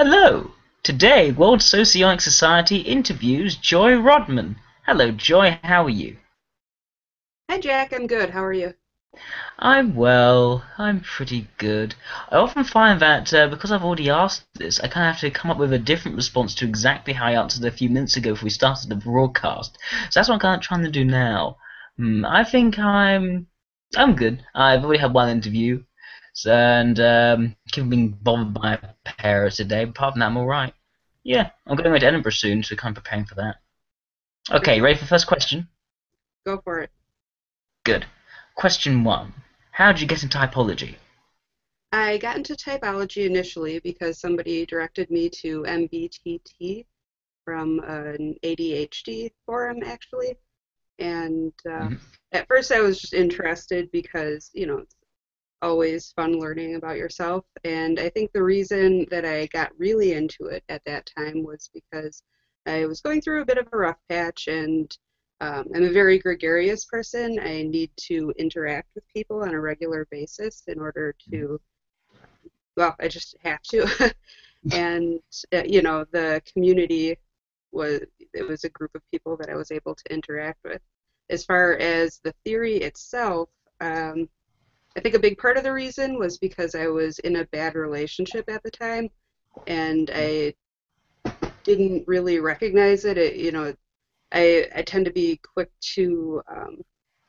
Hello! Today, World Socionics Society interviews Joy Rodman. Hello, Joy, how are you? Hi Jack, I'm good. How are you? I'm well, I'm pretty good. I often find that because I've already asked this, I kind of have to come up with a different response to exactly how I answered a few minutes ago before we started the broadcast. So that's what I'm kind of trying to do now. I think I'm good. I've already had one interview, so, and keep being bothered by a parrot today. But apart from that, I'm alright. Yeah, I'm going away to Edinburgh soon, so kind of preparing for that. Okay, Great. ready for the first question? Go for it. Good. Question one. How did you get into typology? I got into typology initially because somebody directed me to MBTT from an ADHD forum, actually. And Mhm. at first I was just interested because, it's always fun learning about yourself. And I think the reason that I got really into it at that time was because I was going through a bit of a rough patch and I'm a very gregarious person. I need to interact with people on a regular basis in order to, well, I just have to. And, the community was, it was a group of people that I was able to interact with. As far as the theory itself, I think a big part of the reason was because I was in a bad relationship at the time and I didn't really recognize it. I tend to be quick to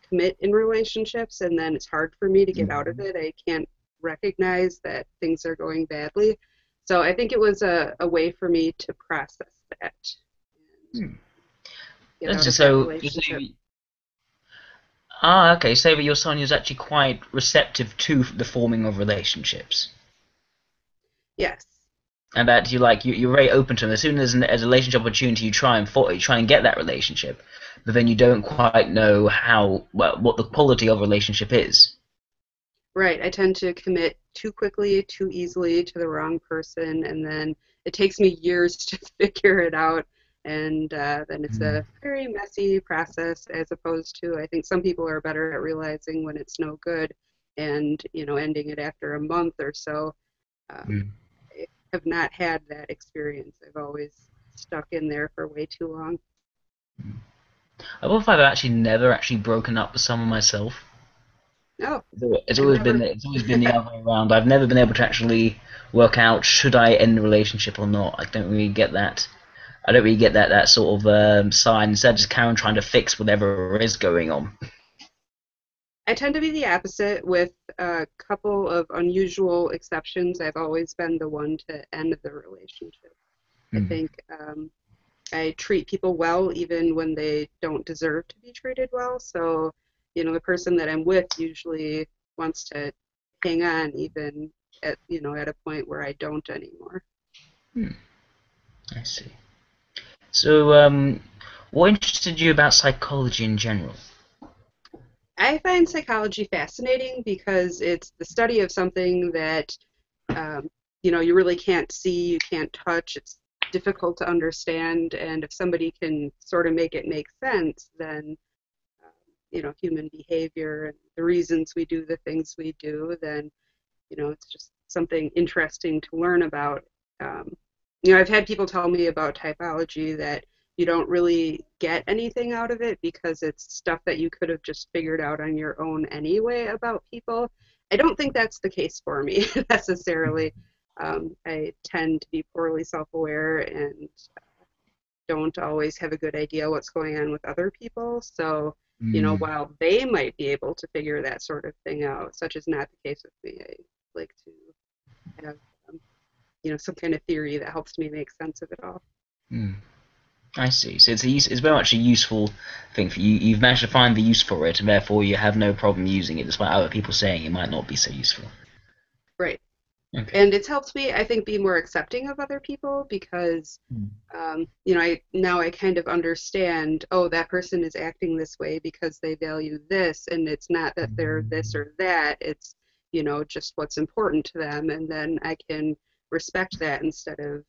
commit in relationships, and then it's hard for me to get out of Mhm. it. I can't recognize that things are going badly. So I think it was a way for me to process that and Hmm. get out So, of that so you relationship. say, okay, so that you're someone who's actually quite receptive to the forming of relationships, Yes. and that you're very open to them. As soon as as a relationship opportunity, you try and get that relationship, but then you don't quite know what the quality of a relationship is. Right. I tend to commit too quickly, too easily to the wrong person, and then it takes me years to figure it out. And then it's Hmm. a very messy process, as opposed to, I think some people are better at realizing when it's no good and, ending it after a month or so. Um, Hmm. I have not had that experience. I've always stuck in there for way too long. I will find I've actually never actually broken up with someone myself. No, It's I've always never. been the other way around. I've never been able to actually work out should I end the relationship or not. I don't really get that. I don't really get that sort of sign. Instead, just carry on trying to fix whatever is going on. I tend to be the opposite with a couple of unusual exceptions. I've always been the one to end the relationship. I Hmm. think I treat people well even when they don't deserve to be treated well. So, the person that I'm with usually wants to hang on even at a point where I don't anymore. Hmm. I see. So, what interested you about psychology in general? I find psychology fascinating because it's the study of something that um, you really can't see, you can't touch. It's difficult to understand, and if somebody can sort of make it make sense, then human behavior and the reasons we do the things we do, then it's just something interesting to learn about. Um, I've had people tell me about typology that you don't really get anything out of it because it's stuff that you could have just figured out on your own anyway about people. I don't think that's the case for me necessarily. I tend to be poorly self-aware and don't always have a good idea what's going on with other people. So, Hmm. while they might be able to figure that sort of thing out, such is not the case with me. I like to have, um, some kind of theory that helps me make sense of it all. Hmm. I see. So it's very much a useful thing for you. You've managed to find the use for it, and therefore you have no problem using it, despite other people saying it might not be so useful. Right. Okay. And it's helped me, I think, be more accepting of other people because, I kind of understand, oh, that person is acting this way because they value this, and it's not that they're this or that. It's, just what's important to them, and then I can respect that instead of,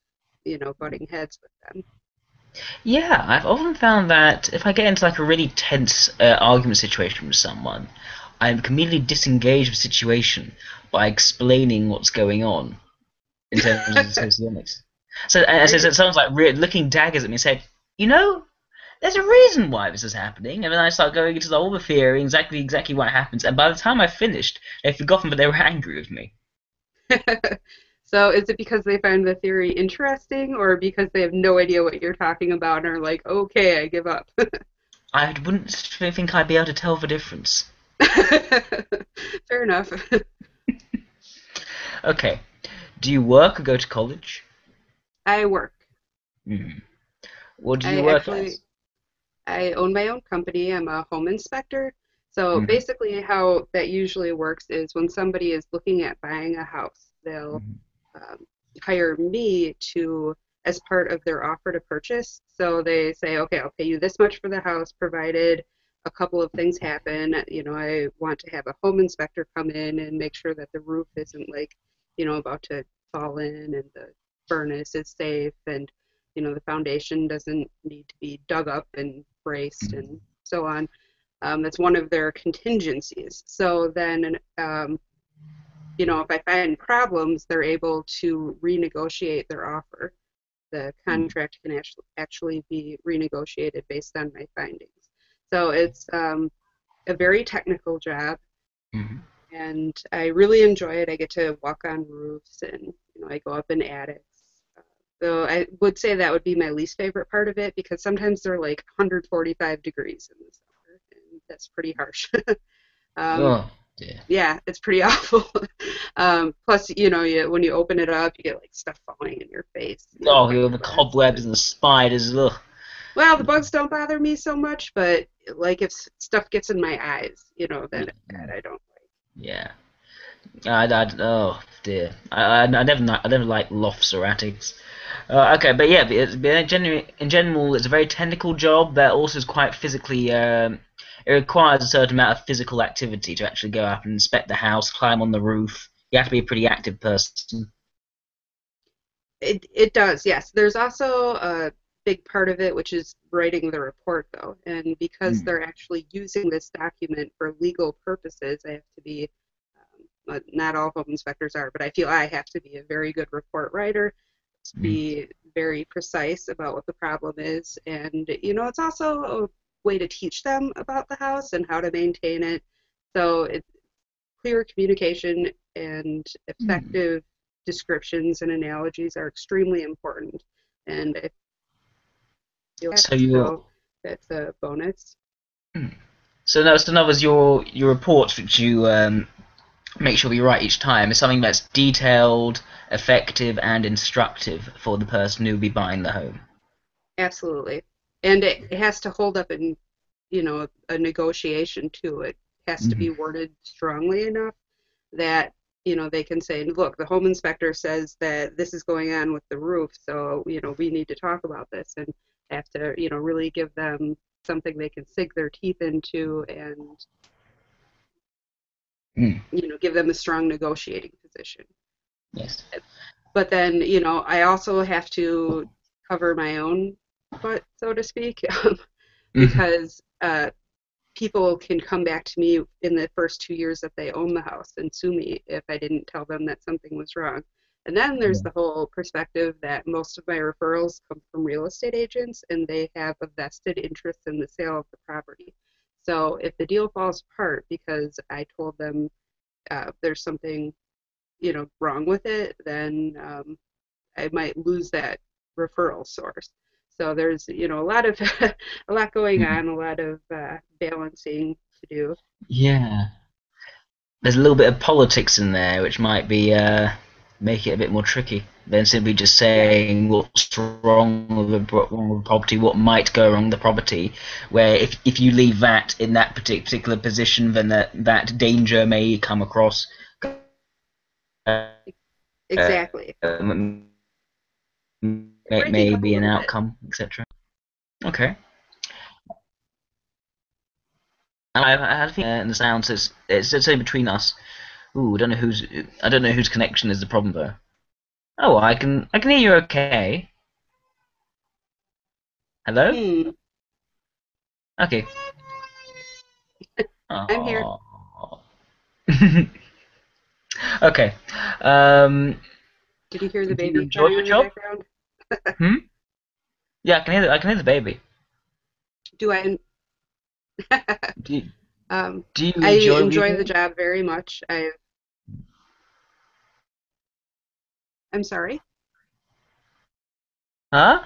butting heads with them. Yeah, I've often found that if I get into like a really tense argument situation with someone, I can immediately disengage the situation by explaining what's going on in terms of the sociomics. So, and I it sounds like looking daggers at me and said, you know, there's a reason why this is happening. And then I start going into all the theory, exactly what happens. And by the time I finished, they'd forgotten that they were angry with me. So is it because they find the theory interesting or because they have no idea what you're talking about and are like, okay, I give up? I wouldn't think I'd be able to tell the difference. Fair enough. Okay. Do you work or go to college? I work. Hmm. What do you I work actually as? I own my own company. I'm a home inspector. So Hmm. basically how that usually works is when somebody is looking at buying a house, they'll Hmm. um, hire me to as part of their offer to purchase. So they say, okay, I'll pay you this much for the house, provided a couple of things happen. You know, I want to have a home inspector come in and make sure that the roof isn't like, about to fall in and the furnace is safe and, the foundation doesn't need to be dug up and braced and so on. That's one of their contingencies. So then if I find problems, they're able to renegotiate their offer. The contract can actually be renegotiated based on my findings. So it's a very technical job, Hmm. and I really enjoy it. I get to walk on roofs, and I go up in attics. Though I would say that would be my least favorite part of it because sometimes they're like 145 degrees in the summer, and that's pretty harsh. um, Oh dear. yeah, it's pretty awful. Plus, when you open it up, you get like stuff falling in your face, Oh, the plexiglass. cobwebs and the spiders. Ugh. Well, the bugs don't bother me so much, but like if stuff gets in my eyes, then that I don't like. Yeah. Oh dear. I never liked lofts or attics. Okay, but yeah, but in general, it's a very technical job that also is quite physically. It requires a certain amount of physical activity to actually go up and inspect the house, climb on the roof. You have to be a pretty active person. It does, yes. There's also a big part of it which is writing the report though, and because Mm, they're actually using this document for legal purposes, I have to be not all home inspectors are, but I feel I have to be a very good report writer, to mm, be very precise about what the problem is. And, it's also a way to teach them about the house and how to maintain it. So it's clear communication and mm. effective descriptions and analogies are extremely important. And I feel that, So you. so that's a bonus. Mm. So no, so that was your reports, which you make sure you write each time, is something that's detailed, effective, and instructive for the person who will be buying the home. Absolutely. And it has to hold up in, a negotiation too. It has to be Hmm. worded strongly enough that, they can say, look, the home inspector says that this is going on with the roof, so, we need to talk about this and have to, really give them something they can sink their teeth into and, Mm. give them a strong negotiating position. Yes. But then, I also have to cover my own butt, so to speak, Hmm. because people can come back to me in the first 2 years that they own the house and sue me if I didn't tell them that something was wrong. And then there's the whole perspective that most of my referrals come from real estate agents and they have a vested interest in the sale of the property. So if the deal falls apart because I told them there's something wrong with it, then I might lose that referral source. So there's a lot of a lot going Mm. on, a lot of balancing to do. Yeah. There's a little bit of politics in there, which might be make it a bit more tricky than simply just Yeah, saying what's wrong with the property, what might go wrong with the property. Where if you leave that in that particular position, then that danger may come across. Uh, exactly. Breaking may up a be an little bit. outcome, etc. Okay. I had a feeling in the sounds it's only between us. Ooh, I don't know whose connection is the problem though. Oh, I can hear you okay. Hello? Hmm. Okay. I'm here. Oh. Okay. Um, Did you hear the do you baby enjoy crying your in the job? background? Hmm? Yeah, I can hear the baby. Do I? Do you, Um, do you I enjoy what you're enjoy the doing? job very much. I'm sorry. Huh?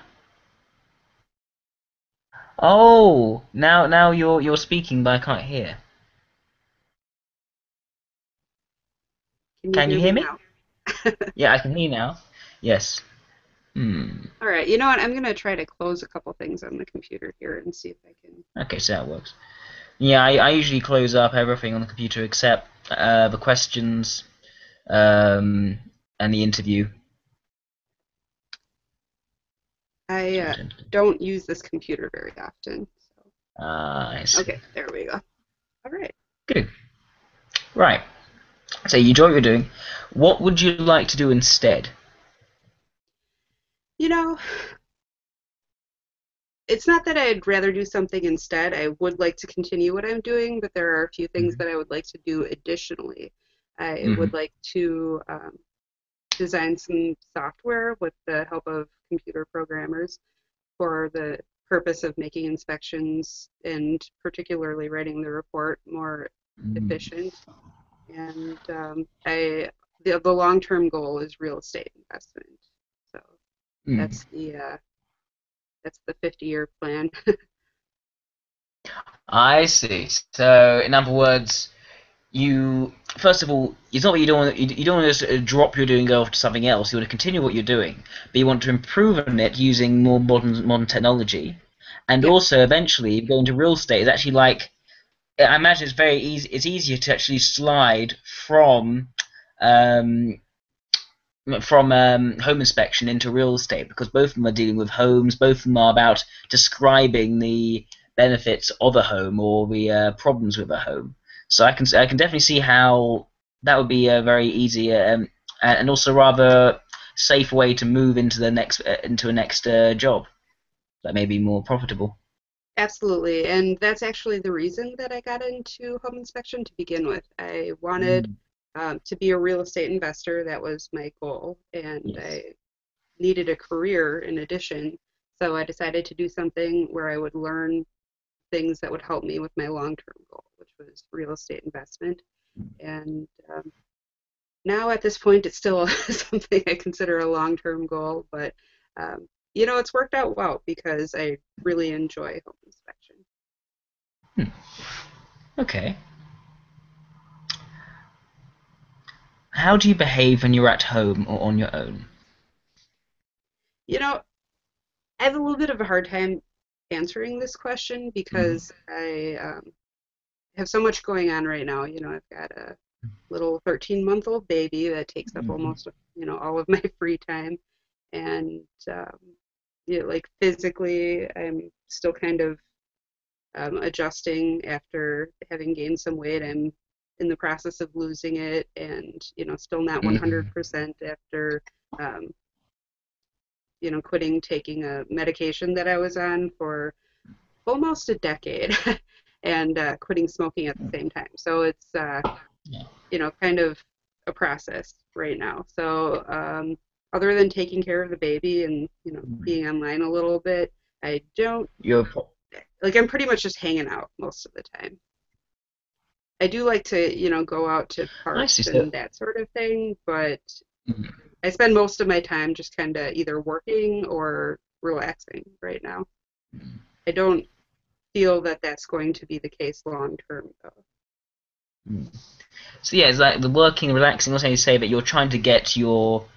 Oh, now you're speaking, but I can't hear. Can you Can you hear hear me me? now? Yeah, I can hear you now. Yes. Hmm. All right. You know what? I'm gonna try to close a couple things on the computer here and see if I can. Okay, so that works. Yeah, I usually close up everything on the computer except the questions um, and the interview. I So I don't. don't use this computer very often. So. I see. Okay, there we go. All right. Good. Right. So you enjoy what you're doing. What would you like to do instead? You know, it's not that I'd rather do something instead. I would like to continue what I'm doing, but there are a few things Hmm. that I would like to do additionally. I would Hmm. like to design some software with the help of computer programmers for the purpose of making inspections and particularly writing the report more efficient. And the long-term goal is real estate investment. So Hmm. that's the 50-year plan. I see. So, in other words, you first of all, it's not that you don't want to just drop what you're doing and go off to something else. You want to continue what you're doing, but you want to improve on it using more modern technology, and Yeah, also eventually go into real estate. It's actually like I imagine it's very easy. It's easier to actually slide um, from home inspection into real estate because both of them are dealing with homes. Both of them are about describing the benefits of a home or the problems with a home. So I can definitely see how that would be a very easy and also rather safe way to move into a next job that may be more profitable. absolutely. And that's actually the reason that I got into home inspection to begin with. I wanted Mm, to be a real estate investor. That was my goal. And yes. I needed a career in addition. So I decided to do something where I would learn things that would help me with my long-term goal, which was real estate investment. And now at this point, it's still something I consider a long-term goal, but it's worked out well because I really enjoy home inspection. Hmm. Okay. How do you behave when you're at home or on your own? You know, I have a little bit of a hard time answering this question Mm, because I have so much going on right now. I've got a little 13-month-old baby that takes up mm, almost, all of my free time. And, like physically, I'm still kind of adjusting after having gained some weight. I'm in the process of losing it and, still not mm, 100% after, um, quitting taking a medication that I was on for almost a decade and quitting smoking at the same time. So it's, yeah. kind of a process right now. So other than taking care of the baby and, being online a little bit, I don't You're like I'm pretty much just hanging out most of the time. I do like to, go out to I see. parks So, and that sort of thing, but mm, I spend most of my time just kind of either working or relaxing right now. I don't feel that that's going to be the case long term, though. mm. So yeah, it's like the working, relaxing. Also, you say that you're trying to get your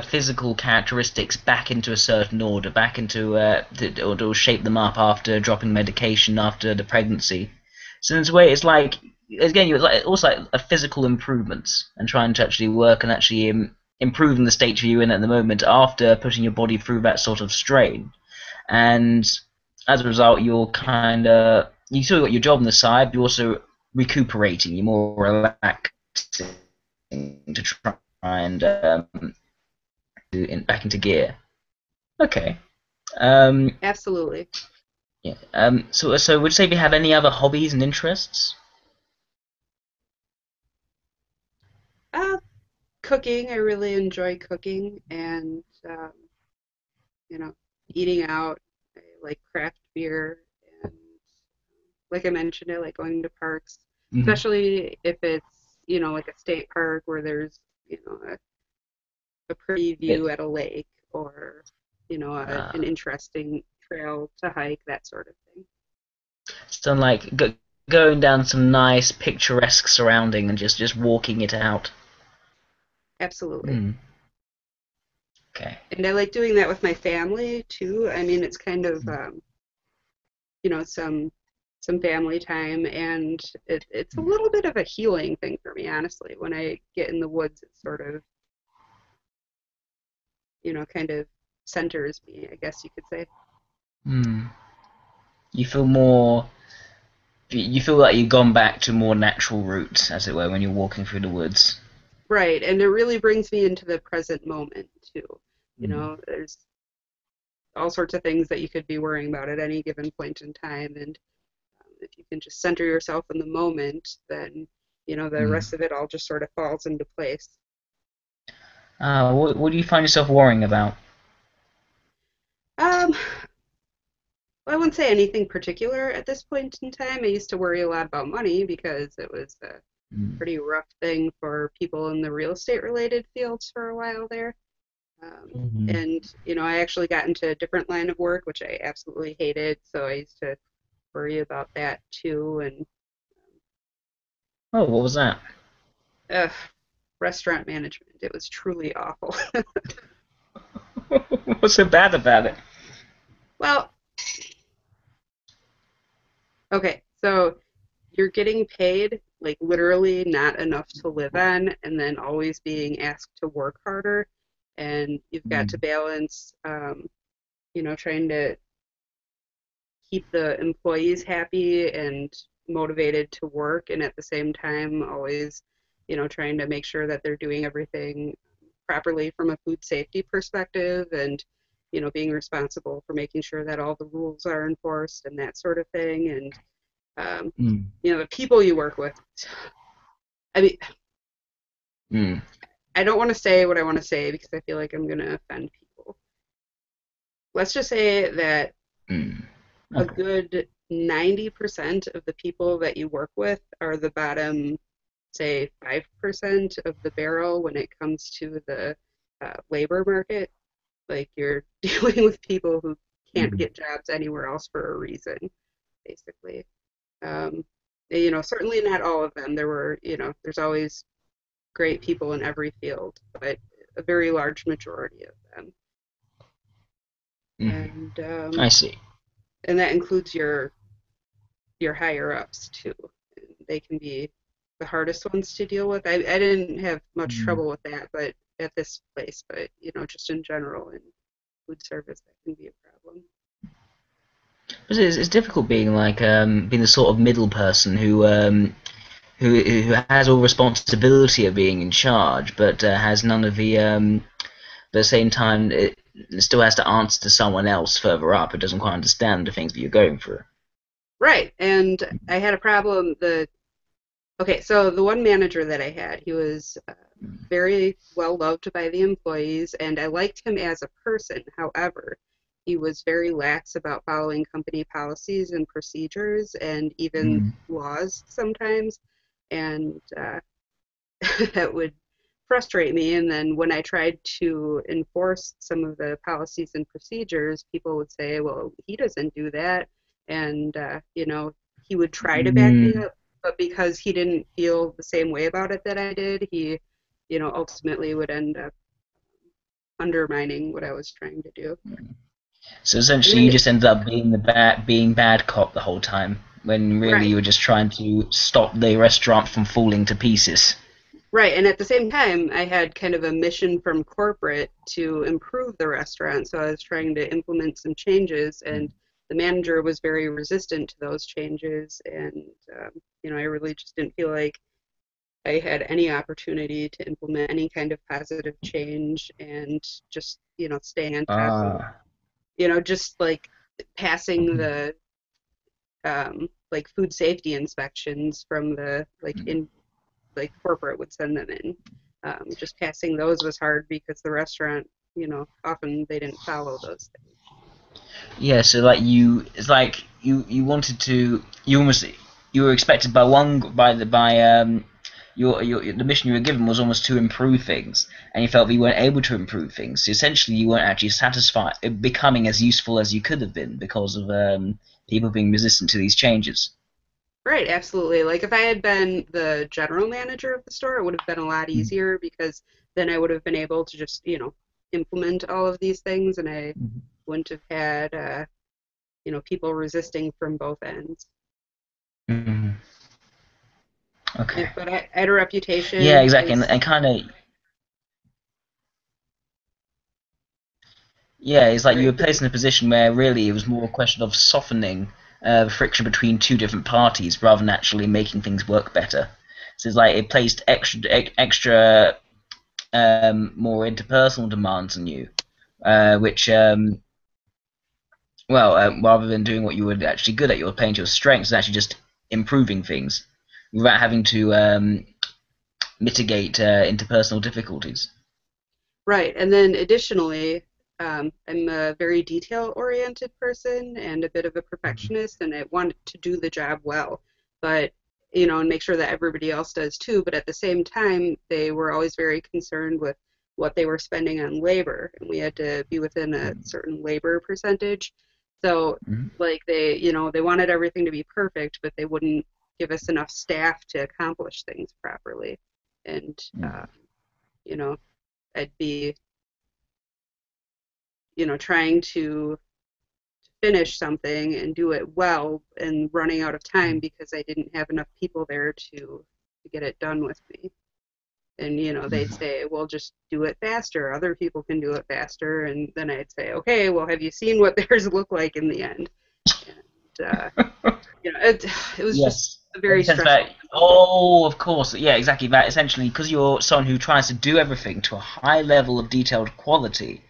physical characteristics back into a certain order, back into or shape them up after dropping medication after the pregnancy. So in this way, it's like again, you're like also like a physical improvements and trying to actually work and actually improving the state you're in at the moment after putting your body through that sort of strain. And as a result, you still got your job on the side, but you're also recuperating. You're more relaxing to try and back into gear. Okay. Um, Absolutely. yeah. So would you say we have any other hobbies and interests? Uh, cooking. I really enjoy cooking and you know, eating out. I like craft beer and like I mentioned, I like going to parks, Mhm. especially if it's, like a state park where there's, a pretty view It, at a lake or, an uh, interesting trail to hike, that sort of thing. so like going down some nice picturesque surrounding and just walking it out. Absolutely. Hmm. Okay. And I like doing that with my family too. I mean, it's kind of, some family time, and it's a little bit of a healing thing for me, honestly. When I get in the woods, it sort of, kind of centers me, I guess you could say. Hmm. You feel more. You feel like you've gone back to more natural roots, as it were, when you're walking through the woods. Right, and it really brings me into the present moment too. Hmm. There's all sorts of things that you could be worrying about at any given point in time, and if you can just center yourself in the moment, then the Hmm. rest of it all just sort of falls into place. What do you find yourself worrying about? Um, well, I wouldn't say anything particular at this point in time. I used to worry a lot about money because it was a Hmm. pretty rough thing for people in the real estate related fields for a while there. Hmm. And I actually got into a different line of work, which I absolutely hated. So I used to worry about that too. And Oh, what was that? uh, restaurant management, it was truly awful. What's so bad about it? Well, okay, so you're getting paid like literally not enough to live on, and then always being asked to work harder, and you've got to Hmm. balance, trying to keep the employees happy and motivated to work, and at the same time always trying to make sure that they're doing everything properly from a food safety perspective, and being responsible for making sure that all the rules are enforced and that sort of thing. And um, Hmm. the people you work with, I mean, Hmm. I don't want to say what I want to say because I feel like I'm going to offend people. Let's just say that Hmm. a Okay. good 90% of the people that you work with are the bottom, say, 5% of the barrel when it comes to the labor market. Like you're dealing with people who can't Hmm. get jobs anywhere else for a reason, basically. Um, certainly not all of them. There were, there's always great people in every field, but a very large majority of them. Hmm. And I see. that includes your higher ups too. They can be the hardest ones to deal with. I didn't have much Hmm. trouble with that, but at this place, but just in general in food service, that can be a problem. But it's difficult being like being the sort of middle person who has all responsibility of being in charge, but has none of the but at the same time it still has to answer to someone else further up who doesn't quite understand the things that you're going through. Right, and I had a problem. Okay, so the one manager that I had, he was very well loved by the employees, and I liked him as a person. However, he was very lax about following company policies and procedures and even Mm. laws sometimes, and that would frustrate me. And then when I tried to enforce some of the policies and procedures, people would say, well, he doesn't do that. And, he would try to back me Mm. up, but because he didn't feel the same way about it that I did, he, ultimately would end up undermining what I was trying to do. So And essentially, you then, just ended up being bad cop the whole time, when really right, you were just trying to stop the restaurant from falling to pieces. right. And at the same time, I had kind of a mission from corporate to improve the restaurant. So I was trying to implement some changes, and the manager was very resistant to those changes. And, I really just didn't feel like I had any opportunity to implement any kind of positive change and just, staying on top of, Ah. just like passing the like food safety inspections from the like in like corporate would send them in. Just passing those was hard because the restaurant, often they didn't follow those things. Yeah, so like it's like you wanted to, you were expected by one by the by your the mission you were given was almost to improve things, and you felt that you weren't able to improve things. So essentially, you weren't actually satisfied becoming as useful as you could have been because of people being resistant to these changes. Right, absolutely. Like if I had been the general manager of the store, it would have been a lot easier because then I would have been able to just, implement all of these things and I wouldn't have had, people resisting from both ends. Mm, Yeah, okay. but I had a Yeah, reputation exactly, as, and kind of yeah, it's like you right, were placed in a position where really it was more a question of softening the friction between two different parties rather than actually making things work better. So it's like it placed extra more interpersonal demands on you, which rather than doing what you were actually good at, you were playing to your strengths and actually just improving things without having to mitigate interpersonal difficulties. right. And then additionally, I'm a very detail-oriented person and a bit of a perfectionist, and I wanted to do the job well, but and make sure that everybody else does too. But at the same time, they were always very concerned with what they were spending on labor, and we had to be within a certain labor percentage. So, Mm-hmm. like they wanted everything to be perfect, but they wouldn't give us enough staff to accomplish things properly, and you know, I'd be trying to finish something and do it well and running out of time because I didn't have enough people there to get it done with me. And they'd Mm-hmm. say, "Well, just do it faster. Other people can do it faster." And then I'd say, "Okay, well, have you seen what theirs look like in the end?" And it was just Yes. a In very the sense that, stressful time. oh, of course, yeah, exactly that. Essentially, because you're someone who tries to do everything to a high level of detailed quality,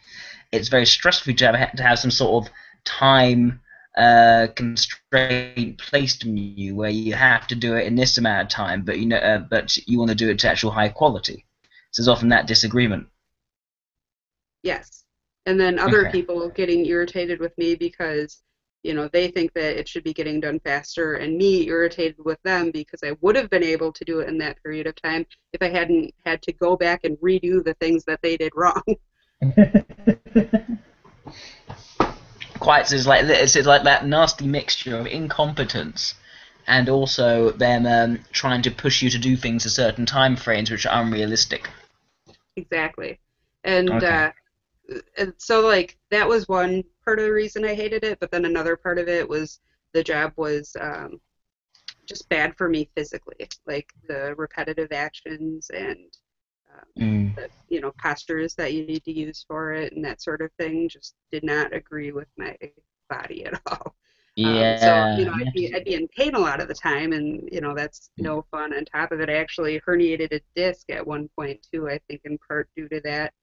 it's very stressful to have some sort of time constraint placed on you where you have to do it in this amount of time, but you want to do it to actual high quality. So there's often that disagreement. Yes. And then other Okay. people getting irritated with me because, they think that it should be getting done faster, and me irritated with them because I would have been able to do it in that period of time if I hadn't had to go back and redo the things that they did wrong. Quite, so it's like that nasty mixture of incompetence and also them trying to push you to do things at certain time frames which are unrealistic. Exactly. And Okay. and so like that was one part of the reason I hated it, but then another part of it was the job was just bad for me physically, like the repetitive actions and Mm. the postures that you need to use for it and that sort of thing just did not agree with my body at all. So Yeah. I'd be in pain a lot of the time, and that's no fun. On top of it, I actually herniated a disc at one point too. I think in part due to that,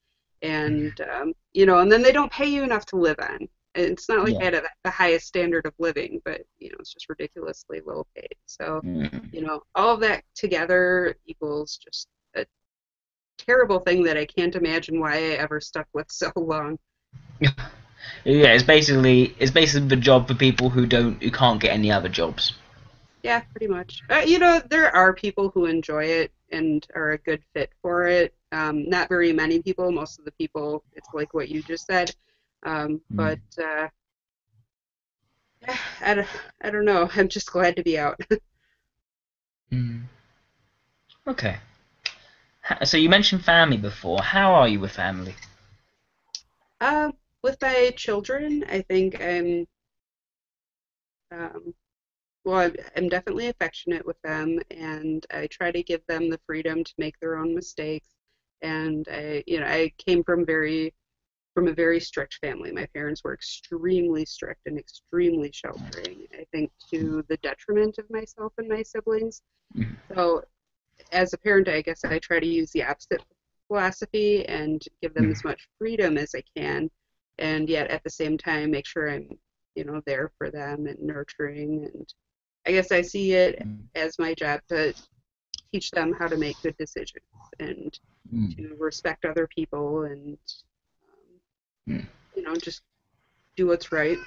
and and then they don't pay you enough to live on. It's not like Yeah. I had the highest standard of living, but it's just ridiculously low paid. So Mm. all of that together equals just a terrible thing that I can't imagine why I ever stuck with so long. Yeah, it's basically the job for people who can't get any other jobs. Yeah, pretty much. There are people who enjoy it and are a good fit for it. Not very many people. Most of the people, it's like what you just said. But Mm. I, don't- I don't know. I'm just glad to be out. Mm. Okay. So you mentioned family before. How are you with family? With my children, I think um, well, I'm definitely affectionate with them, and I try to give them the freedom to make their own mistakes. And I came from a very strict family. My parents were extremely strict and extremely sheltering, I think to the detriment of myself and my siblings. Mm. So, as a parent, I guess I try to use the opposite philosophy and give them Mm. as much freedom as I can, and yet at the same time make sure I'm, there for them and nurturing. And I guess I see it Mm. as my job to teach them how to make good decisions and Mm. to respect other people and Mm. just do what's right.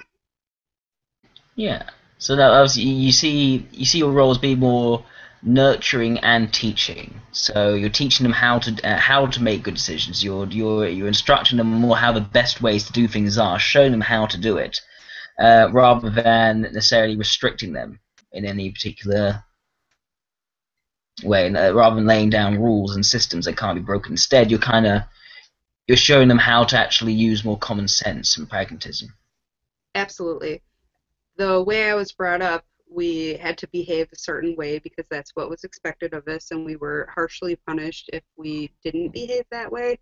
Yeah. So that obviously you see your role as being more nurturing and teaching. So you're teaching them how to make good decisions. You're instructing them more how the best ways to do things are, showing them how to do it, rather than necessarily restricting them in any particular way, rather than laying down rules and systems that can't be broken. Instead, you're showing them how to actually use more common sense and pragmatism. Absolutely. The way I was brought up, we had to behave a certain way because that's what was expected of us, and we were harshly punished if we didn't behave that way.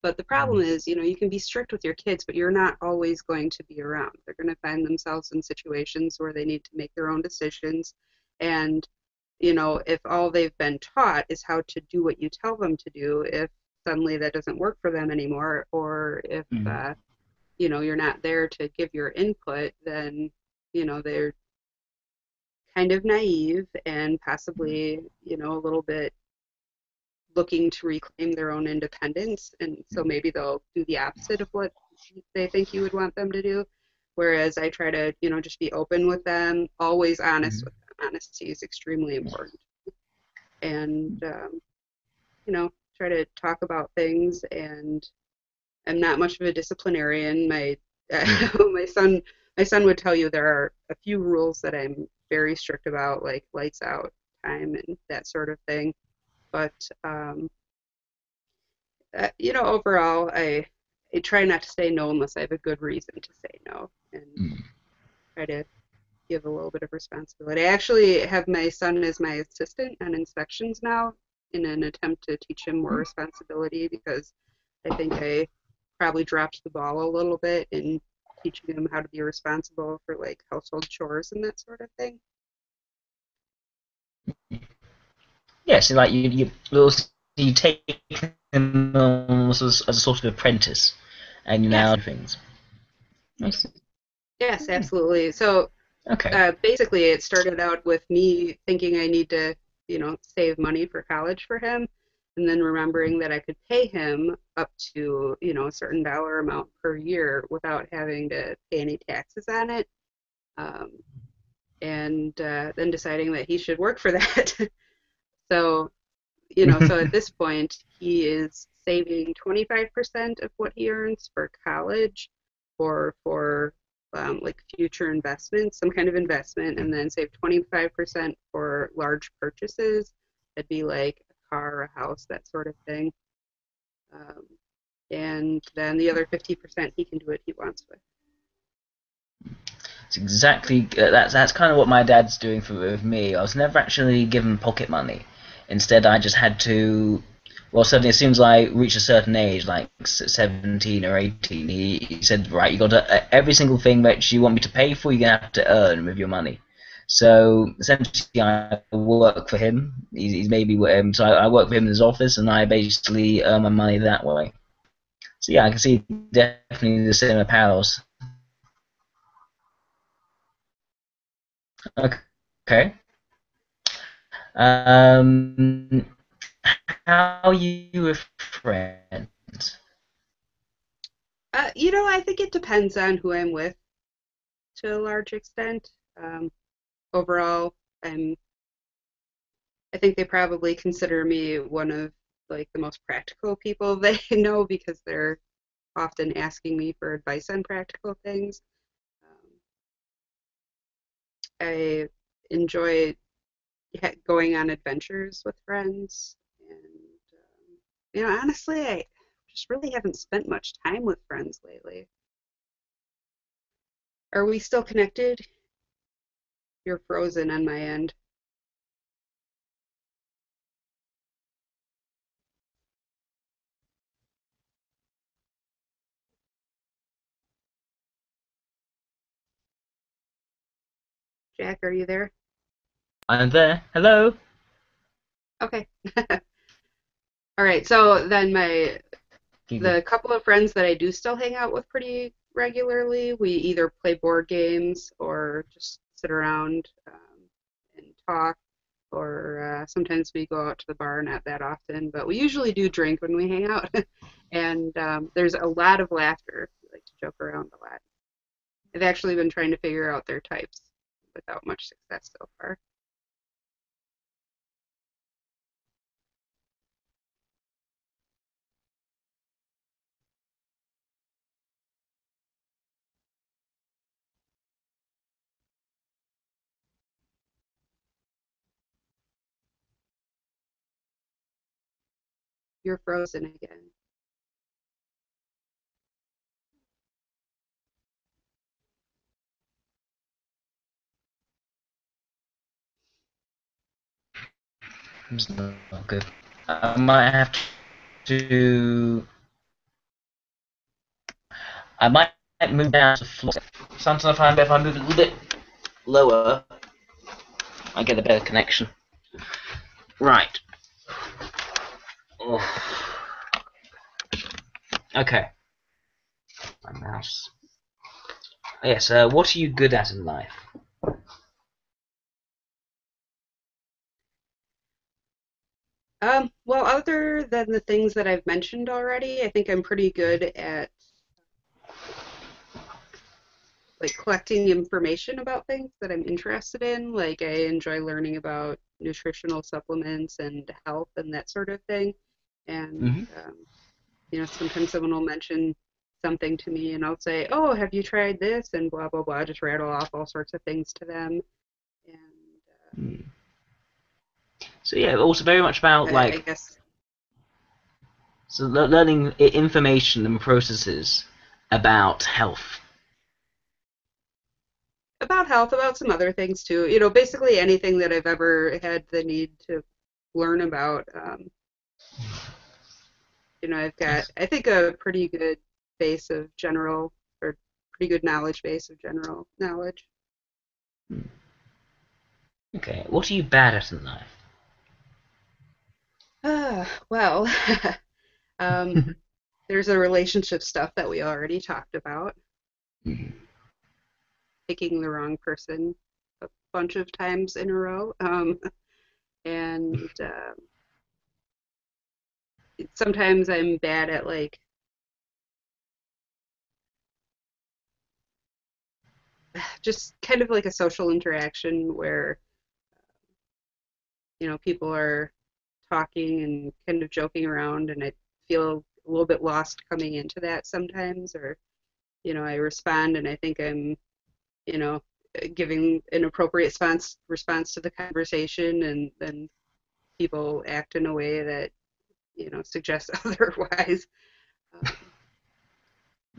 But the problem is, you can be strict with your kids, but you're not always going to be around. They're going to find themselves in situations where they need to make their own decisions. And, if all they've been taught is how to do what you tell them to do, if suddenly that doesn't work for them anymore, or if, Mm. you're not there to give your input, then, they're kind of naive and possibly, a little bit looking to reclaim their own independence. And so maybe they'll do the opposite of what they think you would want them to do. Whereas I try to, just be open with them, always honest Mm. with them. Honesty is extremely important. And, try to talk about things. And I'm not much of a disciplinarian. My Mm. my son my son would tell you there are a few rules that I'm very strict about, like lights out time and that sort of thing. But overall, I try not to say no unless I have a good reason to say no, and Mm. try to give a little bit of responsibility. I actually have my son as my assistant on inspections now in an attempt to teach him more responsibility because I think I probably dropped the ball a little bit in teaching him how to be responsible for like household chores and that sort of thing. Yeah, so like you take them almost as a sort of apprentice, and you now Yes, do things. Nice. yes, absolutely. So Okay. basically, it started out with me thinking I need to, save money for college for him, and then remembering that I could pay him up to, a certain dollar amount per year without having to pay any taxes on it, um, and then deciding that he should work for that. So, so at this point, he is saving 25% of what he earns for college or for like future investments, some kind of investment, and then save 25% for large purchases. It'd be like a car, a house, that sort of thing. Um, and then the other 50% he can do what he wants with. It's exactly that's kind of what my dad's doing with me. I was never actually given pocket money. Instead, I just had to. Well, certainly as soon as I reached a certain age, like 17 or 18, he said, right, you got to every single thing that you want me to pay for, you're gonna have to earn with your money. So essentially, I work for him. He's maybe so I work for him in his office, and I basically earn my money that way. So yeah, I can see definitely the similar parallels. Okay. Um, how are you with friends? I think it depends on who I'm with to a large extent. Um, Overall, I'm I think they probably consider me one of like the most practical people they know because they're often asking me for advice on practical things. Um, I enjoy going on adventures with friends, and honestly, I just really haven't spent much time with friends lately. Are we still connected? You're frozen on my end. Jack, are you there? I'm there. Hello. Okay. All right. So then the couple of friends that I do still hang out with pretty regularly, we either play board games or just sit around and talk, or sometimes we go out to the bar, not that often, but we usually do drink when we hang out. And there's a lot of laughter. We like to joke around a lot. I've actually been trying to figure out their types without much success so far. You're frozen again. It's not good. I might have to. I might move down to the floor. Sometimes I find if I move a little bit lower, I get a better connection. Right. Oh. Okay. My mouse. Yes. What are you good at in life? Well, other than the things that I've mentioned already, I think I'm pretty good at like collecting information about things that I'm interested in. Like I enjoy learning about nutritional supplements and health and that sort of thing. And Hmm. sometimes someone will mention something to me, and I'll say, "Oh, have you tried this?" and blah blah blah. Just rattle off all sorts of things to them. And So yeah, also very much about I like guess learning information and processes about health. about health, about some other things too. Basically anything that I've ever had the need to learn about. I've got, Yes. I think, a pretty good base of general, or pretty good knowledge base of general knowledge. Okay. What are you bad at in life? Well, um, there's a relationship stuff that we already talked about, picking the wrong person a bunch of times in a row. And sometimes I'm bad at like just kind of like a social interaction where people are talking and kind of joking around, and I feel a little bit lost coming into that sometimes, or I respond and I think I'm you know giving an appropriate response to the conversation, and then people act in a way that suggests otherwise. Um,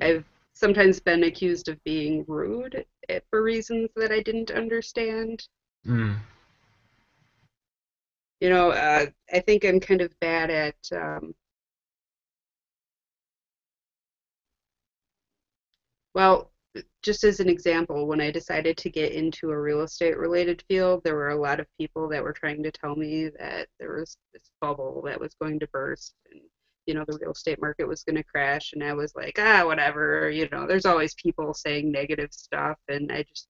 I've sometimes been accused of being rude for reasons that I didn't understand. Mm. I think I'm kind of bad at well, just as an example, when I decided to get into a real estate related field, there were a lot of people that were trying to tell me that there was this bubble that was going to burst, and the real estate market was going to crash, and I was like, whatever, there's always people saying negative stuff, and I just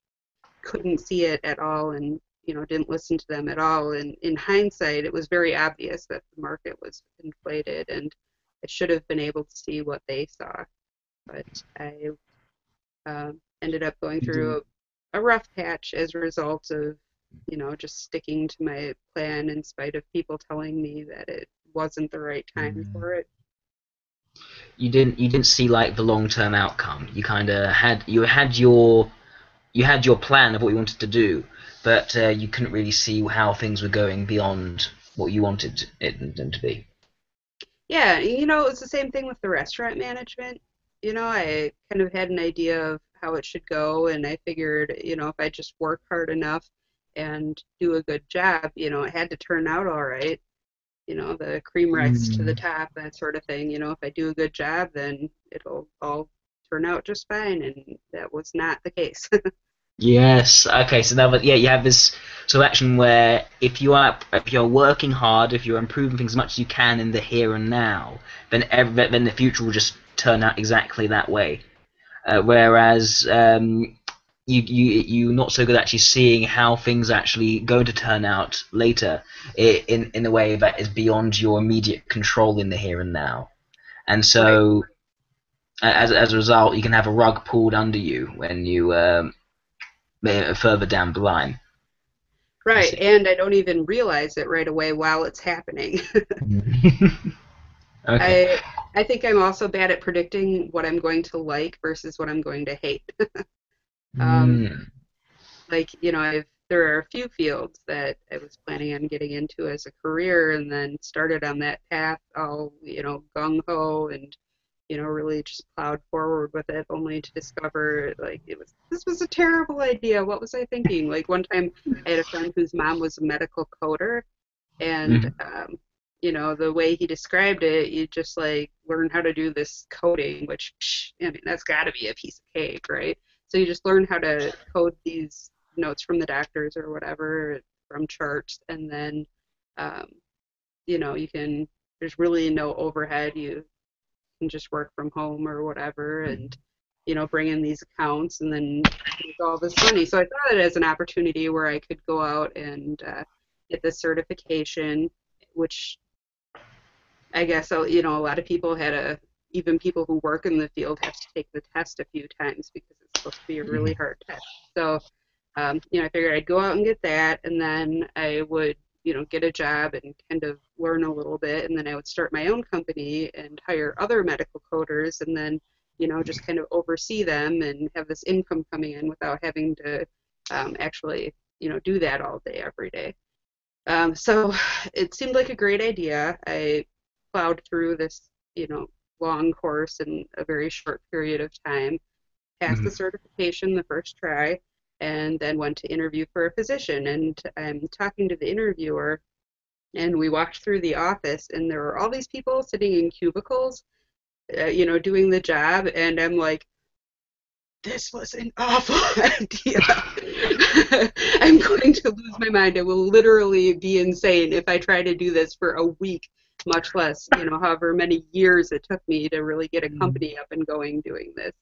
couldn't see it at all, and didn't listen to them at all. And in hindsight, it was very obvious that the market was inflated, and I should have been able to see what they saw, but I ended up going You through didn't. a rough patch as a result of, just sticking to my plan in spite of people telling me that it wasn't the right time Mm. for it. You didn't see like the long term outcome. You kind of had your plan of what you wanted to do, but you couldn't really see how things were going beyond what you wanted them to be. Yeah, it was the same thing with the restaurant management. I kind of had an idea of how it should go, and I figured, if I just work hard enough and do a good job, it had to turn out all right. The cream rises to the Mm. top, that sort of thing. If I do a good job, then it'll all turn out just fine, and that was not the case. Yes. Okay. So now, but yeah, you have this sort of action where if you're working hard, if you're improving things as much as you can in the here and now, then the future will just turn out exactly that way. Whereas you're not so good at actually seeing how things actually going to turn out later in a way that is beyond your immediate control in the here and now. And Right. so as a result, you can have a rug pulled under you when you further down the line. I Right. see. And I don't even realize it right away while it's happening. Okay. I I think I'm also bad at predicting what I'm going to like versus what I'm going to hate. Um, Mm. like, there are a few fields that I was planning on getting into as a career and then started on that path all, gung ho and, really just plowed forward with it only to discover like this was a terrible idea. What was I thinking? Like one time I had a friend whose mom was a medical coder and Mm. the way he described it, you just like learn how to do this coding, which I mean that's got to be a piece of cake, right? So you just learn how to code these notes from the doctors or whatever from charts, and then um, you can. There's really no overhead. You can just work from home or whatever, and bring in these accounts and then make all this money. So I saw it as an opportunity where I could go out and get this certification, which I guess a lot of people even people who work in the field have to take the test a few times because it's supposed to be a really Mm. hard test. So I figured I'd go out and get that, and then I would, get a job and kind of learn a little bit, and then I would start my own company and hire other medical coders, and then, just kind of oversee them and have this income coming in without having to actually, do that all day, every day. So it seemed like a great idea. I plowed through this, long course in a very short period of time, passed the Mm. certification the first try, and then went to interview for a position. And I'm talking to the interviewer, and we walked through the office, and there were all these people sitting in cubicles, doing the job. And I'm like, this was an awful idea. I'm going to lose my mind. I will literally be insane if I try to do this for a week, much less, however many years it took me to really get a company up and going doing this.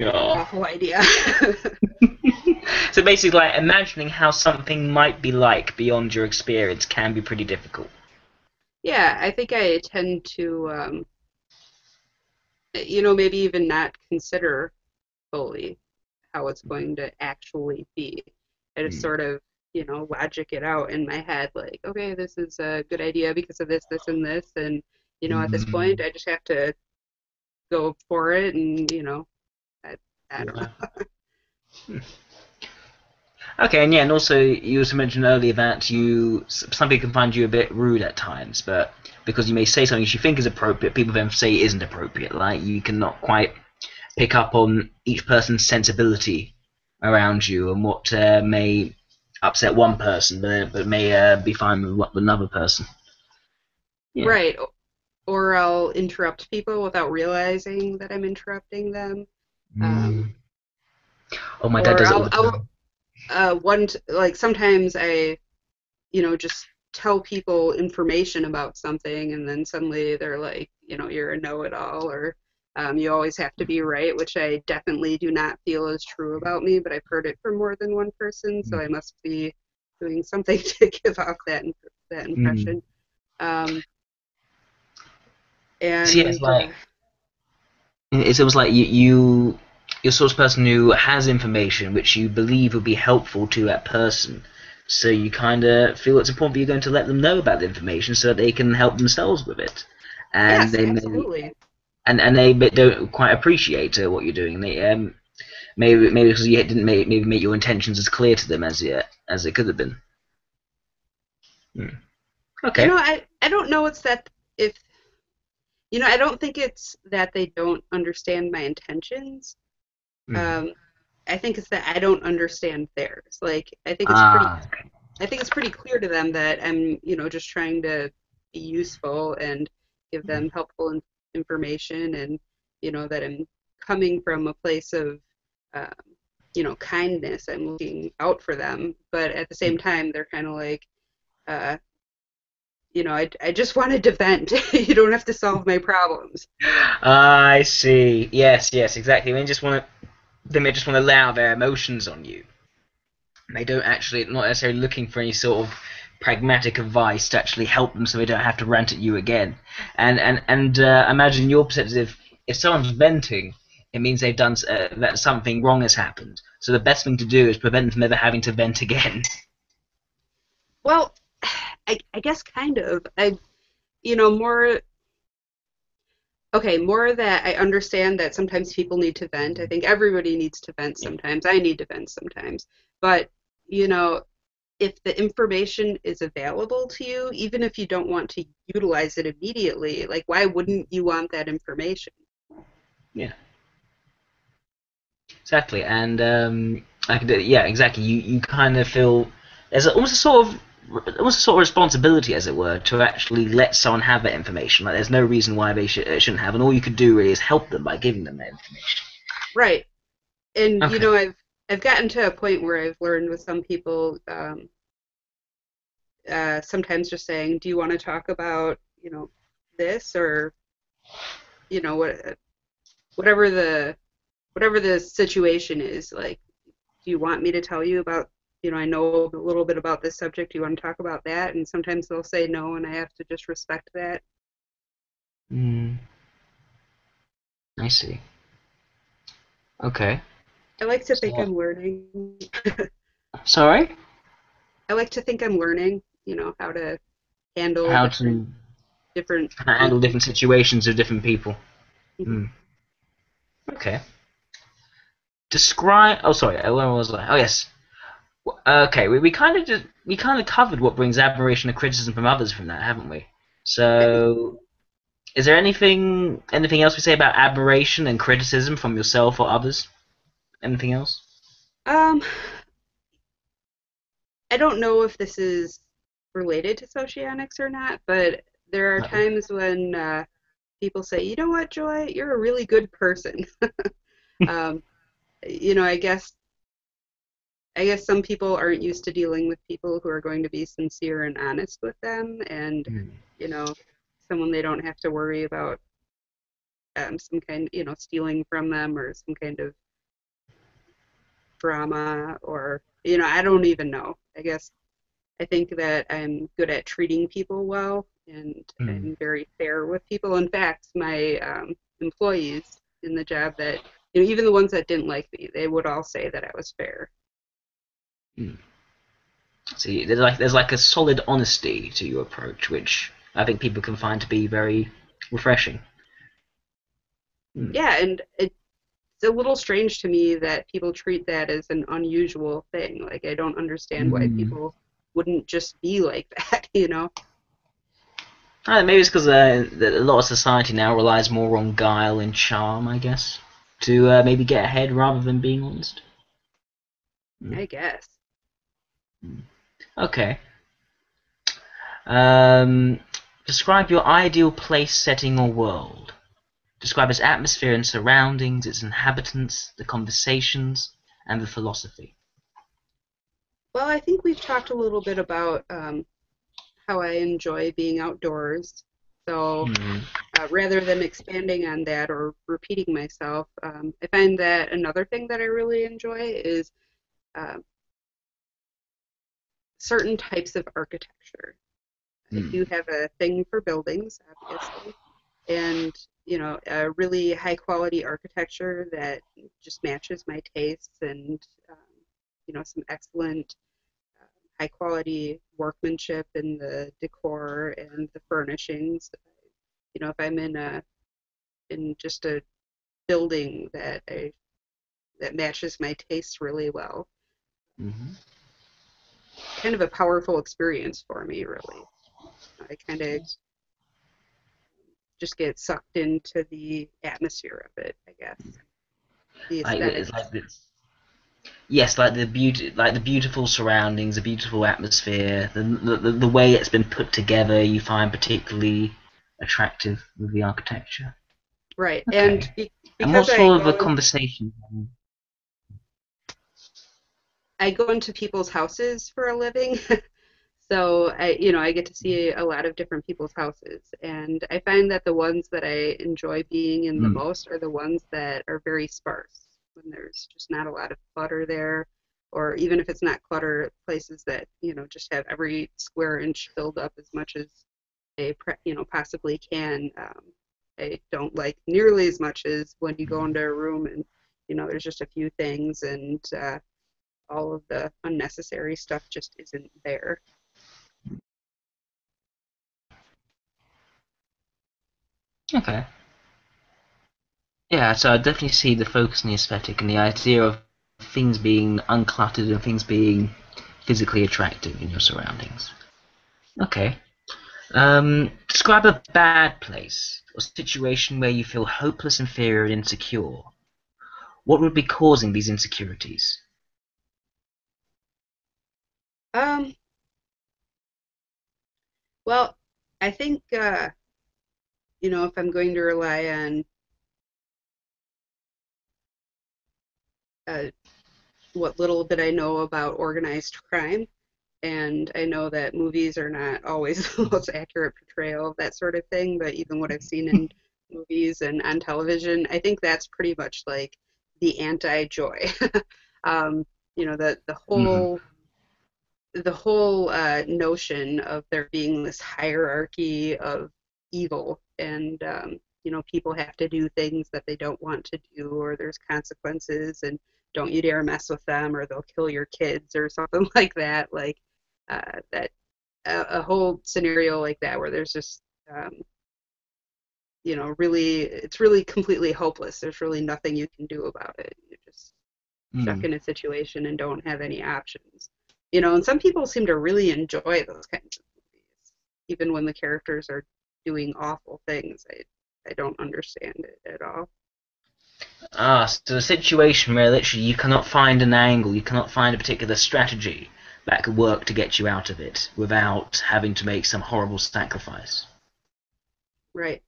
Oh. Awful idea. So basically, like imagining how something might be like beyond your experience can be pretty difficult. Yeah, I think I tend to, maybe even not consider fully how it's going to actually be. I just Mm. sort of, logic it out in my head, like, okay, this is a good idea because of this, this, and this. And, at this point, Mm. I just have to go for it. And, I, I don't Yeah. know. Okay, and yeah, and also you also mentioned earlier that some people can find you a bit rude at times, but because you may say something you think is appropriate, people then say it isn't appropriate. Like you cannot quite pick up on each person's sensibility around you and what may upset one person, but may be fine with another person. Yeah. Right. Or I'll interrupt people without realizing that I'm interrupting them. Um, Mm. Oh, my dad or does it all the time. like sometimes I just tell people information about something and then suddenly they're like, you're a know-it-all or you always have to be right, which I definitely do not feel is true about me, but I've heard it from more than one person, so I must be doing something to give off that Mm. impression. Um, So yeah, and it's almost like you're the sort of person who has information which you believe would be helpful to that person. So you kind of feel it's important that you're going to let them know about the information so that they can help themselves with it, and yes, they may absolutely. and they don't quite appreciate what you're doing. They maybe because you didn't maybe make your intentions as clear to them as it could have been. Hmm. Okay. I don't know it's that if I don't think it's that they don't understand my intentions. Hmm. Um, I think it's that I don't understand theirs. Like Ah. I think it's pretty clear to them that I'm, just trying to be useful and give them helpful information, and that I'm coming from a place of um, kindness. I'm looking out for them, but at the same time they're kind of like uh, I just wanted to vent. You don't have to solve my problems. I see. Yes, yes, exactly. I mean, just want to. they may just want to lay out their emotions on you. They don't actually, not necessarily looking for any sort of pragmatic advice to actually help them, so they don't have to rant at you again. And imagine your perspective. If someone's venting, it means they've done that something wrong has happened. So the best thing to do is prevent them from ever having to vent again. Well, I guess kind of. More, okay, more that I understand that sometimes people need to vent. I think everybody needs to vent Yeah. sometimes. I need to vent sometimes. But, you know, if the information is available to you, even if you don't want to utilize it immediately, like why wouldn't you want that information? Yeah. Exactly, and yeah, exactly. You kind of feel there's almost a sort of responsibility, as it were, to actually let someone have that information. Like, there's no reason why shouldn't have, and all you could do really is help them by giving them that information. Right. And Okay. I've gotten to a point where I've learned with some people, sometimes just saying, "Do you want to talk about, this or what, whatever the whatever the situation is? Like, do you want me to tell you about, I know a little bit about this subject. Do you want to talk about that?" And sometimes they'll say no, and I have to just respect that. Mm, I see. Okay. I like to think So, I'm learning. sorry. I like to think I'm learning, how to handle How different to handle people. different situations with different people. Mhm. Mm. Okay. Describe. Oh, sorry. Where was I? Oh, yes. Okay, we kind of covered what brings admiration and criticism from others from that, haven't we? So, is there anything else we say about admiration and criticism from yourself or others? Anything else? Um, I don't know if this is related to socionics or not, but there are No. times when people say, "You know what, Joy? You're a really good person." Um, I guess some people aren't used to dealing with people who are going to be sincere and honest with them, and Hmm. you know, someone they don't have to worry about some kind, stealing from them or some kind of drama or I don't even know. I guess I think that I'm good at treating people well and Hmm. I'm very fair with people. In fact, my employees in the job that, even the ones that didn't like me, they would all say that I was fair. Hmm. See, there's like a solid honesty to your approach, which I think people can find to be very refreshing. Hmm. Yeah, and it's a little strange to me that people treat that as an unusual thing. Like, I don't understand why Hmm. people wouldn't just be like that. Maybe it's because a lot of society now relies more on guile and charm, I guess, to maybe get ahead rather than being honest. Hmm. I guess. Okay. Um, describe your ideal place, setting, or world. Describe its atmosphere and surroundings, its inhabitants, the conversations, and the philosophy. Well, I think we've talked a little bit about how I enjoy being outdoors. So Hmm. rather than expanding on that or repeating myself, I find that another thing that I really enjoy is uh, certain types of architecture. I Hmm. do have a thing for buildings, obviously, and a really high quality architecture that just matches my tastes and some excellent high quality workmanship in the decor and the furnishings. If I'm in just a building that matches my tastes really well, Hmm. kind of a powerful experience for me, really. I kind of just get sucked into the atmosphere of it, I guess, the It's aesthetics. like this. Yes, like the beautiful surroundings, the beautiful atmosphere, the way it's been put together. You find particularly attractive with the architecture. Right. And Okay. And what because sort of a conversation? I go into people's houses for a living, so I get to see a lot of different people's houses, and I find that the ones that I enjoy being in the Mm. most are the ones that are very sparse. when there's just not a lot of clutter there, or even if it's not clutter, places that, just have every square inch filled up as much as they, possibly can. I don't like nearly as much as when you go into a room and, there's just a few things and all of the unnecessary stuff just isn't there. Okay. Yeah, so I definitely see the focus on the aesthetic and the idea of things being uncluttered and things being physically attractive in your surroundings. Okay. Describe a bad place or situation where you feel hopeless, inferior, and insecure. What would be causing these insecurities? Um, well, I think, if I'm going to rely on uh, what little bit I know about organized crime, and I know that movies are not always the most accurate portrayal of that sort of thing, but even what I've seen in movies and on television, I think that's pretty much like the anti-joy. The Mm, whole notion of there being this hierarchy of evil, and people have to do things that they don't want to do, or there's consequences, and don't you dare mess with them or they'll kill your kids or something like that. Like that a whole scenario like that where there's just um, really, it's really completely hopeless. There's really nothing you can do about it. You're just stuck mm. in a situation and don't have any options. And some people seem to really enjoy those kinds of movies, even when the characters are doing awful things. I don't understand it at all. So a situation where literally you cannot find an angle, you cannot find a particular strategy that could work to get you out of it without having to make some horrible sacrifice. Right.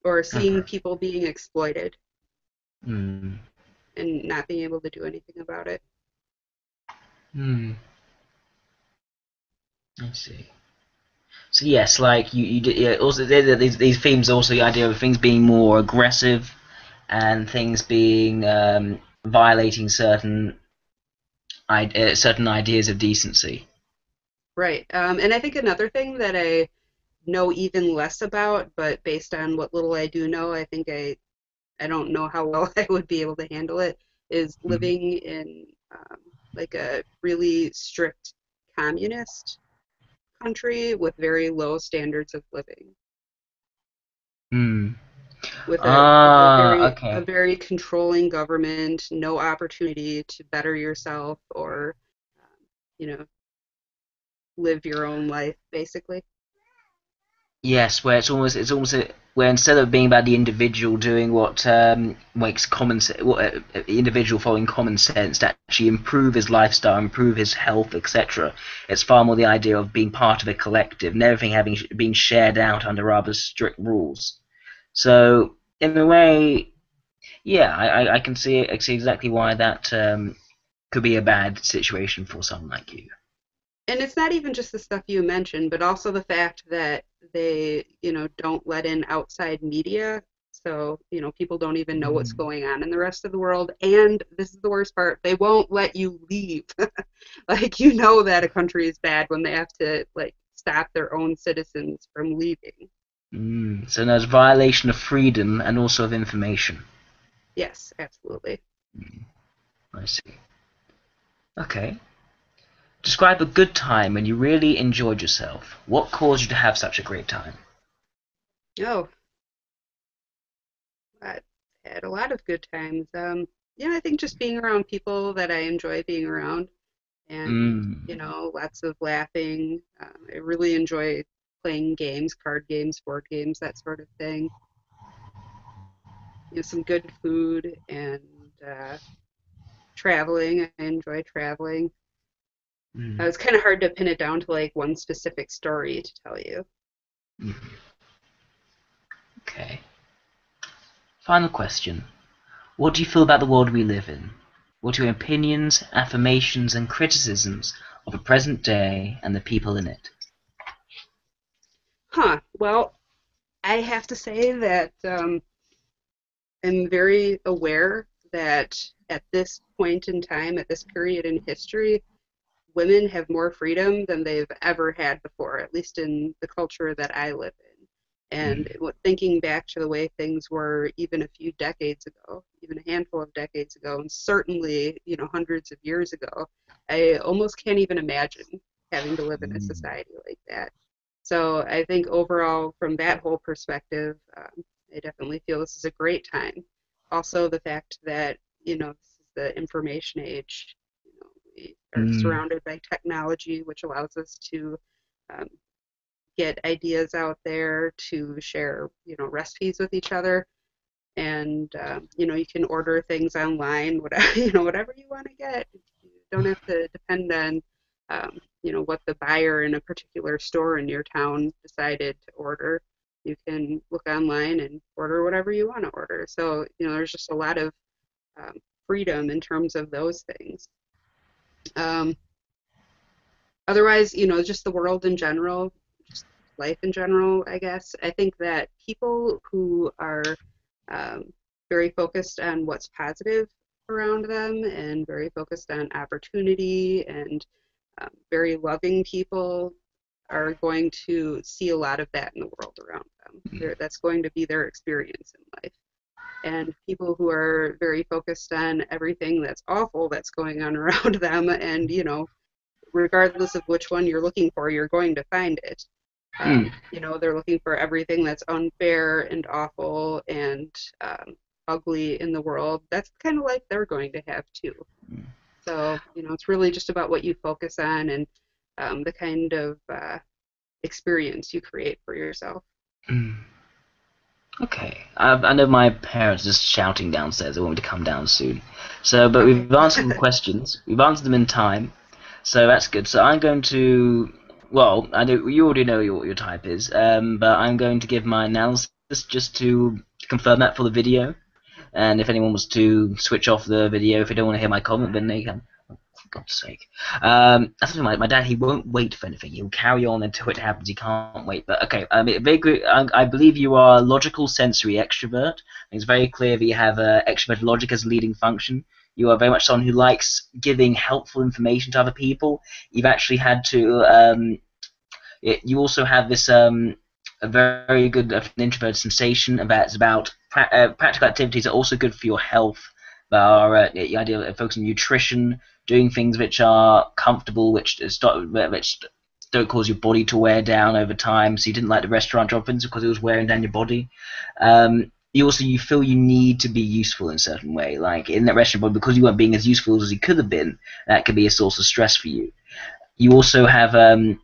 Or Okay. seeing people being exploited Hmm. and not being able to do anything about it. Hmm. I see. So yes, like yeah, also these themes, also the idea of things being more aggressive and things being violating certain ideas of decency. Right. And I think another thing that I know even less about, but based on what little I do know, I think I don't know how well I would be able to handle it, is Mm. living in like a really strict communist country with very low standards of living, Mm. with a Ah, a okay. very controlling government, no opportunity to better yourself or you know live your own life, basically. Yes, where where instead of being about the individual doing what makes individual following common sense to actually improve his lifestyle, improve his health, etc. It's far more the idea of being part of a collective and everything having been shared out under rather strict rules. So in a way, yeah, I can see exactly why that could be a bad situation for someone like you. And it's not even just the stuff you mentioned, but also the fact that they, don't let in outside media. So, people don't even know what's Mm. going on in the rest of the world. And this is the worst part, they won't let you leave. Like, that a country is bad when they have to, like, stop their own citizens from leaving. So there's violation of freedom and also of information. Yes, absolutely. I see. Okay. Describe a good time when you really enjoyed yourself. What caused you to have such a great time? Oh, I had a lot of good times. Yeah, I think just being around people that I enjoy being around, and Mm. lots of laughing. I really enjoy playing games, card games, board games, that sort of thing. Some good food and traveling. I enjoy traveling. Mm. It's kind of hard to pin it down to like one specific story to tell you. Mm. Okay. Final question. What do you feel about the world we live in? What are your opinions, affirmations, and criticisms of the present day and the people in it? Huh. Well, I have to say that am very aware that at this point in time, at this period in history, women have more freedom than they've ever had before, at least in the culture that I live in. And thinking back to the way things were even a few decades ago, even a handful of decades ago, and certainly, hundreds of years ago, I almost can't even imagine having to live in a Mm. society like that. So I think overall, from that whole perspective, I definitely feel this is a great time. Also, the fact that, this is the information age. We are Mm. surrounded by technology, which allows us to um, get ideas out there, to share, recipes with each other. And, you can order things online, whatever, whatever you want to get. You don't have to depend on, what the buyer in a particular store in your town decided to order. You can look online and order whatever you want to order. So, there's just a lot of um, freedom in terms of those things. Um, Otherwise, just the world in general, just life in general, I guess. I think that people who are um, very focused on what's positive around them and very focused on opportunity and very loving people are going to see a lot of that in the world around them. That's going to be their experience in life. And people who are very focused on everything that's awful that's going on around them and, regardless of which one you're looking for, you're going to find it. Mm. They're looking for everything that's unfair and awful and ugly in the world. That's the kind of life they're going to have too. So, it's really just about what you focus on and the kind of experience you create for yourself. Mm. Okay. I know my parents are just shouting downstairs. They want me to come down soon. So, but Okay. we've answered some questions. We've answered them in time. So that's good. So I'm going to. Well, I know you already know what your type is, but I'm going to give my analysis just to confirm that for the video. And if anyone wants to switch off the video if they don't want to hear my comment, then they can. For God's sake. That's my dad. He won't wait for anything. He'll carry on until it happens. He can't wait. But okay. I believe you are a logical sensory extrovert. It's very clear that you have extrovert logic as a leading function. You are very much someone who likes giving helpful information to other people. You've actually had to you also have this a very good introverted sensation, and that's about practical activities are also good for your health. That are the idea of focusing on nutrition, doing things which are comfortable, which don't cause your body to wear down over time. So you didn't like the restaurant drop-ins because it was wearing down your body. You feel you need to be useful in a certain way, like in that restaurant, but because you weren't being as useful as you could have been, that could be a source of stress for you. You also have a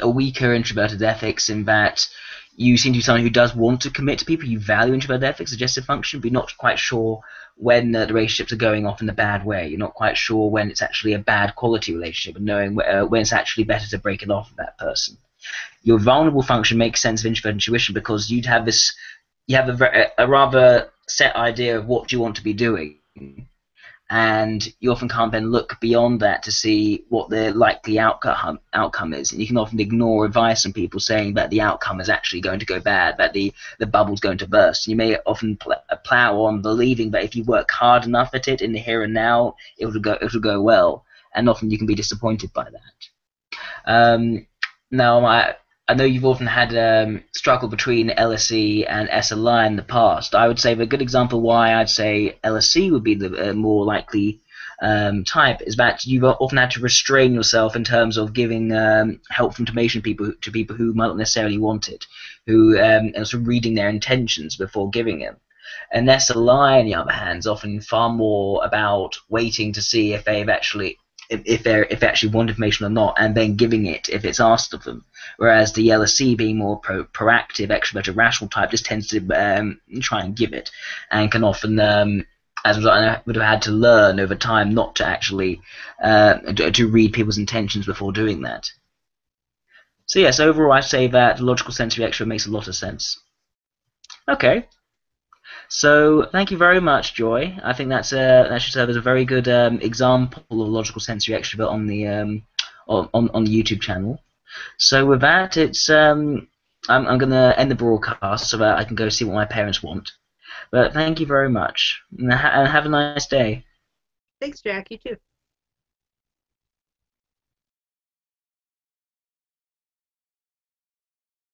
weaker introverted ethics in that you seem to be someone who does want to commit to people. You value introverted ethics, suggestive function, but you're not quite sure when the relationships are going off in a bad way. You're not quite sure when it's actually a bad quality relationship and knowing when it's actually better to break it off with that person. Your vulnerable function makes sense of introverted intuition because you have a rather set idea of what you want to be doing, and you often can't then look beyond that to see what the likely outcome is. And you can often ignore advice from people saying that the outcome is actually going to go bad, that the bubble's going to burst. You may often plow on believing that if you work hard enough at it in the here and now, it'll go well. And often you can be disappointed by that. Now, I know you've often had struggle between LSE and SLI in the past. I would say the good example why I'd say LSE would be the more likely type is that you've often had to restrain yourself in terms of giving helpful information to people who might not necessarily want it, who and sort of reading their intentions before giving it. And SLI, on the other hand, is often far more about waiting to see if they've actually if they actually want information or not, and then giving it if it's asked of them. Whereas the LSE, being more proactive, extroverted, rational type, just tends to try and give it, and can often, as a result, I would have had to learn over time not to actually to read people's intentions before doing that. So yes, overall, I say that logical sensory extrovert makes a lot of sense. Okay, so thank you very much, Joy. I think that should serve as a very good example of logical sensory extrovert on the on the YouTube channel. So with that, I'm going to end the broadcast so that I can go see what my parents want. But thank you very much, and have a nice day. Thanks, Jack. You too.